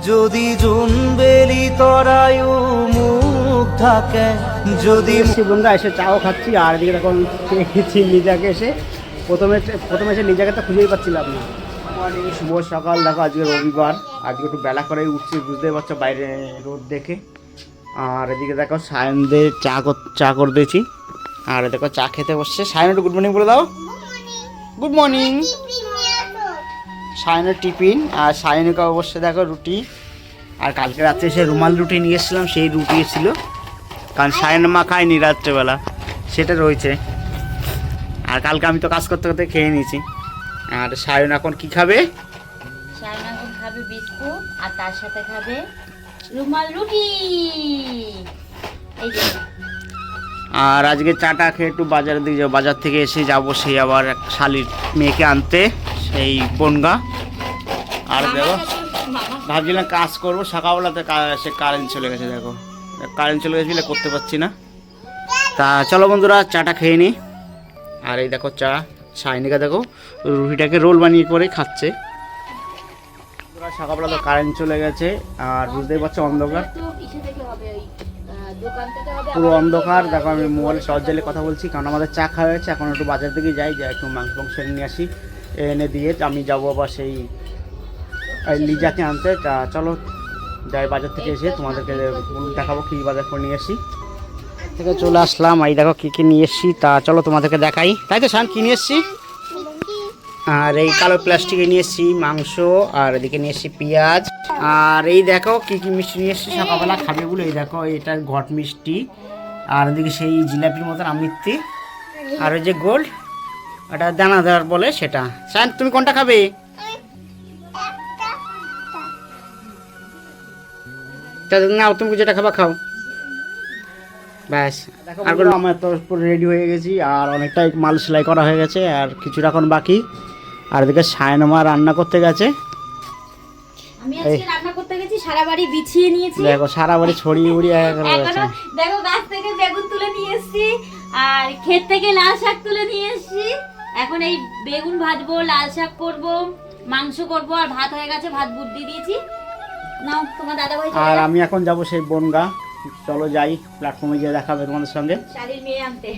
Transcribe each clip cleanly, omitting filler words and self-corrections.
যদি জুনবেলি তরায়ু মুখ থাকে, যদি বন্ধুরা এসে চাও খাচ্ছি। আর এদিকে এখন খেয়েছি লিজাকে এসে। প্রথমে এসে লিজাকে তো খুঁজেই পাচ্ছিলাম না। মর্নিং, শুভ সকাল। দেখো আজকে রবিবার, আজকে একটু বেলা করেই উঠছি, বুঝতেই পারছো বাইরে রোদ দেখে। আর এদিকে দেখো সায়নদের চা করে দিয়েছি। আর দেখো চা খেতে বসছে। সায়ন একটু গুড মর্নিং বলে দাও। Good morning. সায়নের টিফিন, আর সায়নকে অবশ্যই দেখো রুটি। আর কালকে রাত্রে সে রুমাল রুটি নিয়ে এসেছিলাম, সেই রুটি ছিল, কারণ সায়ন মা খায়নি রাত্রেবেলা, সেটা রয়েছে। আর কালকে আমি তো কাজ করতে করতে খেয়ে নিয়েছি। আর সায়ন এখন কি খাবে? সায়ন এখন খাবে বিস্কুট, আর তার সাথে খাবে রুমাল রুটি। এই যে। আর আজকে চাটা খেয়ে একটু বাজারের দিকে যাবো। বাজার থেকে এসে যাবো সেই আবার এক শালির মেয়েকে আনতে, সেই বনগা। আর দেখো ভাবছিলাম কাজ করবো, সকালবেলাতে সে কারেন্ট চলে গেছে। দেখো কারেন্ট চলে গেছিলো, করতে পারছি না। তা চলো বন্ধুরা চাটা খেয়ে নিই। আর এই দেখো চা। সায়নিকা দেখো রুটিটাকে রোল বানিয়ে করে খাচ্ছে। সকালবেলা তো কারেন্ট চলে গেছে, আর বুঝতেই পারছো অন্ধকার, পুরো অন্ধকার। দেখো আমি মোবাইলে শর্ট জ্বালিয়ে কথা বলছি, কারণ আমাদের চা খাওয়া হয়েছে। এখন একটু বাজার দিকে যাই, একটু মাংস নিয়ে আসি, এনে দিয়ে আমি যাবো আবার সেই লিজাকে আনতে। চলো যাই, বাজার থেকে এসে তোমাদেরকে দেখাবো কী বাজার করে নিয়ে আসি। থেকে চলে আসলাম, এই দেখো কী কী নিয়ে এসছি। তা চলো তোমাদেরকে দেখাই। তাই তো শান, কী নিয়ে এসছি? আর এই কালো প্লাস্টিকে নিয়ে এসছি মাংস, আর এদিকে নিয়ে এসছি পেঁয়াজ। আর এই দেখো কী কী মিষ্টি নিয়ে এসছি সকালবেলা খাবে বলে। এই দেখো এটা ঘট মিষ্টি, আর এদিকে সেই জিলাপির মতন আমৃতি, আর ওই যে গোল্ড, ওটা দানাদার বলে সেটা। শান তুমি কোনটা খাবে? নাও, তুমি যেটা খাবা খাও, ব্যাস। আর আমার তো পুরো রেডি হয়ে গেছি, আর অনেকটাই মাল সেলাই করা হয়ে গেছে, আর কিছুটা এখন বাকি। আর এদিকে সায়ন মা রান্না করতে গেছে। আমি আজকে রান্না করতে গেছি, সারা বাড়ি বিছিয়ে নিয়েছি। দেখো সারা বাড়ি ছড়িয়ে উড়িয়ে এখনো দেখো গাছ থেকে বেগুন তুলে নিয়ে এসেছি, আর ক্ষেত থেকে লাল শাক তুলে নিয়ে এসেছি। এখন এই বেগুন ভাজবো, লাল শাক করব, মাংস করব, আর ভাত হয়ে গেছে, ভাত বুদ্ধি দিয়েছি। নাও তোমার দাদা ভাই। আর আমি এখন যাব সেই বনগা। চলো যাই, প্ল্যাটফর্মে গিয়ে দেখাবে তোমাদের সঙ্গে। শালির মেয়ে আনতে।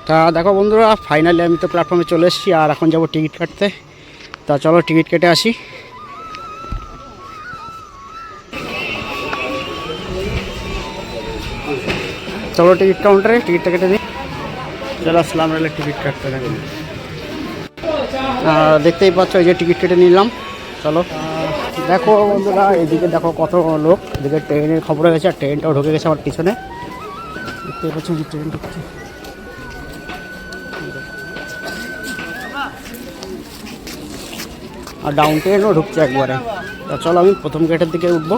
তা দেখো বন্ধুরা, ফাইনালি আমি তো প্ল্যাটফর্মে চলে এসেছি, আর এখন যাব টিকিট কাটতে। তা চলো টিকিট কেটে আসি। চলো টিকিট কাউন্টারে টিকিটটা কেটে নিই। চলো আসলাম রেলে টিকিট কাটতে। দেখুন দেখতেই পাচ্ছ, এই যে টিকিট কেটে নিলাম। চলো দেখো বন্ধুরা, এদিকে দেখো কত লোক। এদিকে ট্রেনের খবর হয়ে গেছে, আর ট্রেনটাও ঢুকে গেছে আমার পিছনে। দেখতেই পাচ্ছ যে ট্রেন ঢুকছে। আর ডাউন ট্রেনও ঢুকছে একবারে। তা চলো আমি প্রথম গেটের দিকে উঠবো।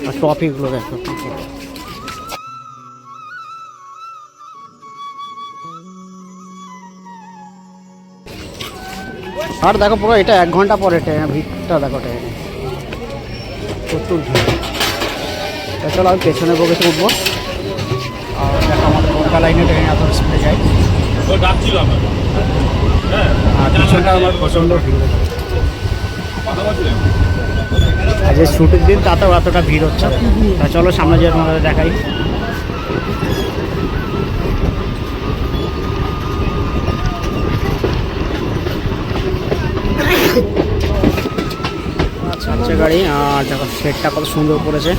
আর টপিকগুলো দেখো। আর দেখো পুরো এটা 1 ঘন্টা পরে ট্রেন, ভিড়টা দেখো ট্রেনে প্রচুর ভিড়। চলো আমি পেছনে বগেতে উঠবো। আর দেখো আমাদের কলকাতা লাইনে ট্রেন এত স্পিডে যায়, আর পিছনটা আমার প্রচণ্ড ভিড়। আর যে ছুটির দিন তাতেও এতটা ভিড় হচ্ছে। তা চলো সামনে যেয়ে তোমাদের দেখাই। আচ্ছা আচ্ছা গাড়ি। আর দেখো সেটটা কত সুন্দর করেছে।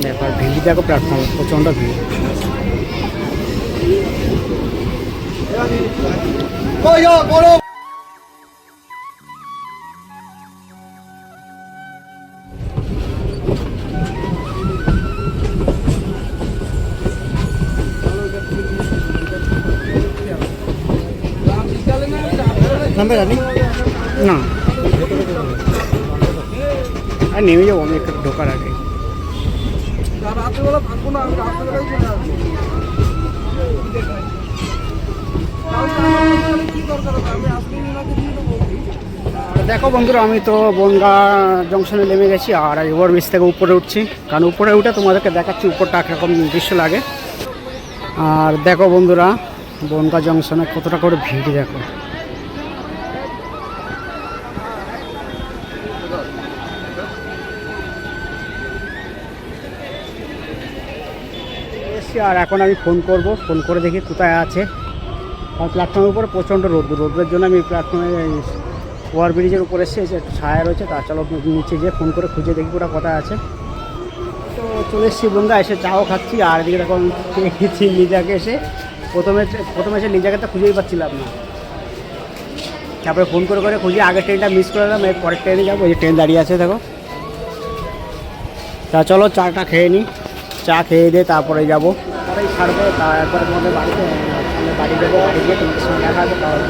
দেখো ভিড়, দেখো প্ল্যাটফর্মে প্রচণ্ড ভিড়। নামবে জানি না, আর নেমে যাবো আমি একটু ঢোকার আগে। রাত্রেবেলা থাকবো না, আমি রাত্রেবেলায় চলে আসবো। কি দরকার, আমি আসলে দেখো বন্ধুরা, আমি তো বনগা জংশনে নেমে গেছি আর ওভারব্রিজ থেকে উপরে উঠছি, কারণ উপরে উঠে তোমাদেরকে দেখাচ্ছি উপরটা একরকম দৃশ্য লাগে। আর দেখো বন্ধুরা, বনগা জংশনে কতটা করে ভিড় দেখো। আর এখন আমি ফোন করব, ফোন করে দেখি কোথায় আছে। আর প্ল্যাটফর্মের উপরে প্রচণ্ড রোদের জন্য আমি প্ল্যাটফর্মে ওভারব্রিজের উপরে এসে একটু ছায়া রয়েছে, তা চলো নিচে গিয়ে ফোন করে খুঁজে দেখি ওটা কোথায় আছে। তো চলে এসেছি বন্ধুরা, এসে চাও খাচ্ছি। আর এদিকে এখন দেখেছি লিজাকে এসে প্রথমে এসে লিজাকে তো খুঁজেই পাচ্ছিলাম না, তারপরে ফোন করে খুঁজে আগের ট্রেনটা মিস করে দিলাম, এর পরের ট্রেনে যাবো। এই ট্রেন দাঁড়িয়ে আছে দেখো। তা চলো চাটা খেয়ে নিই, চা খেয়ে দিয়ে তারপরে যাবো, তারপরেই ছাড়বো। তারপরে তোমাদের বাড়ি যাবো, বাড়ি গিয়ে তোমাদের সঙ্গে দেখা হবে। তাহলে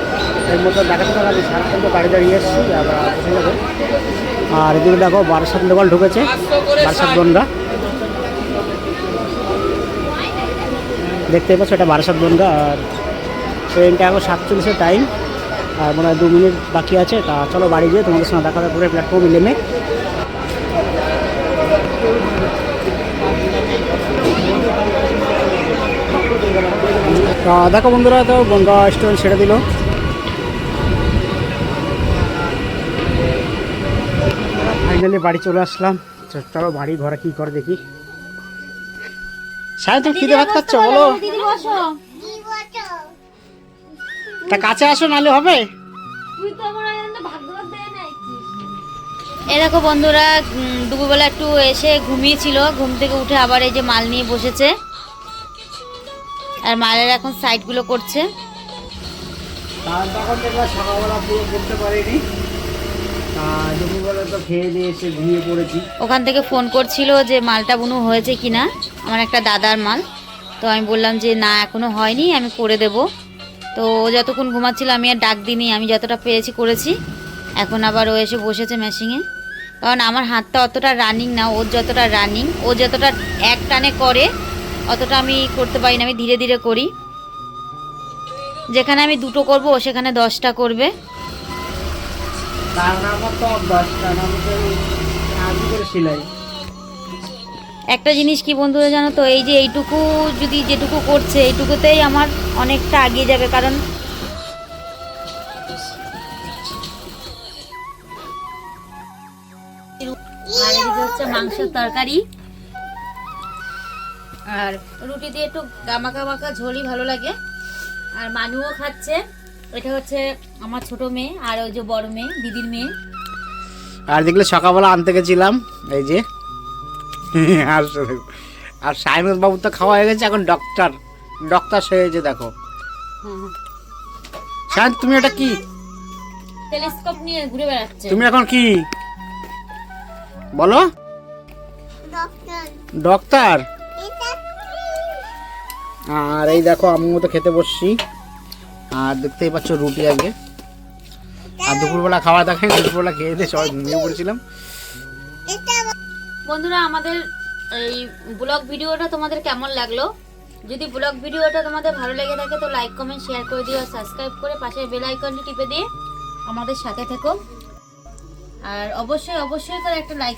এর মতো দেখাতে পারো, আমি সারাক্ষণ তো গাড়ি দাঁড়িয়ে এসেছি, আবার বসে যাবো। আর এদিকে দেখো বারাসাত লোকাল ঢুকেছে, বারাসাত বনগা দেখতেই পাচ্ছ, এটা বারাসাত বনগা। আর ট্রেনটা এখন 47-এর টাইম, আর মনে হয় 2 মিনিট বাকি আছে। তা চলো বাড়ি গিয়ে তোমাদের সঙ্গে দেখা হবে পুরো প্ল্যাটফর্মে নেমে। দেখো বন্ধুরা, তো বনগা স্টেশন ছেড়ে দিল। ফাইনালি বাড়ি চলে আসলাম। চলো বাড়ি ঘরে কি করে দেখি। সাহেব তুমি খিদে ভাত খাচ্ছ বলো? দিদি বসো। তা কাছে আসো, নাহলে হবে। তুই তো আমার আনন্দ ভাগ্যবান দেয় নাই। এই দেখো বন্ধুরা, দুপুরবেলা একটু এসে ঘুমিয়েছিল, ঘুম থেকে উঠে আবার এই যে মাল নিয়ে বসেছে, আর মালের এখন সাইডগুলো করছে। তখন দেখলাম সকালবেলা পুরো করতে পারিনি, দুপুরবেলা তো খেয়ে দিয়ে এসে ঘুমিয়ে পড়েছি। ওখান থেকে ফোন করছিল যে মালটা বুনু হয়েছে কিনা, আমার একটা দাদার মাল। তো আমি বললাম যে না এখনো হয়নি, আমি করে দেব। তো ও যতক্ষণ ঘুমাচ্ছিল আমি আর ডাক দিইনি, আমি যতটা পেয়েছি করেছি। এখন আবার ও এসে বসেছে মেশিনে, কারণ আমার হাতটা অতটা রানিং না, ওর যতটা রানিং, ও যতটা এক টানে করে অতটা আমি করতে পারি না, আমি ধীরে ধীরে করি। যেখানে আমি 2টো করবো ও সেখানে 10টা করবে। একটা জিনিস কি বন্ধুরা জানো তো, এই যে এইটুকু যদি যেটুকু করছে এইটুকুতেই আমার অনেকটা এগিয়ে যাবে, কারণ আর এদিকে হচ্ছে মাংসের তরকারি, আর রুটি দিয়ে একটু গামাকা মাখা ঝোলই ভালো লাগে। আর মানুও খাচ্ছে, এটা হচ্ছে আমার ছোট মেয়ে, আর ওই যে বড় মেয়ে, দিদির মেয়ে। আর দেখলে সকালবেলা আনতে গেছিলাম, এই যে আর সাইমন বাবু তো খাওয়া হয়ে গেছে, এখন ডক্টর সেজেছে দেখো। শান্ত, তুমি এটা কি টেলিস্কোপ নিয়ে ঘুরে বেড়াচ্ছে? তুমি এখন কি বলো? ডক্টর। আর এই দেখো আমি মতো খেতে বসছি, আর দেখতেই পাচ্ছ রুটি আগে। আর দুপুরবেলা খাওয়া দেখাই, দুপুরবেলা খেয়ে দিয়ে সবাই ঘুমিয়ে পড়েছিলাম। বন্ধুরা, আমাদের এই ব্লগ ভিডিওটা তোমাদের কেমন লাগলো? যদি ব্লগ ভিডিওটা তোমাদের ভালো লেগে থাকে তো লাইক কমেন্ট শেয়ার করে দিও, আর সাবস্ক্রাইব করে পাশের বেল আইকনটি টিপে দিয়ে আমাদের সাথে থেকো। আর অবশ্যই করে একটা লাইক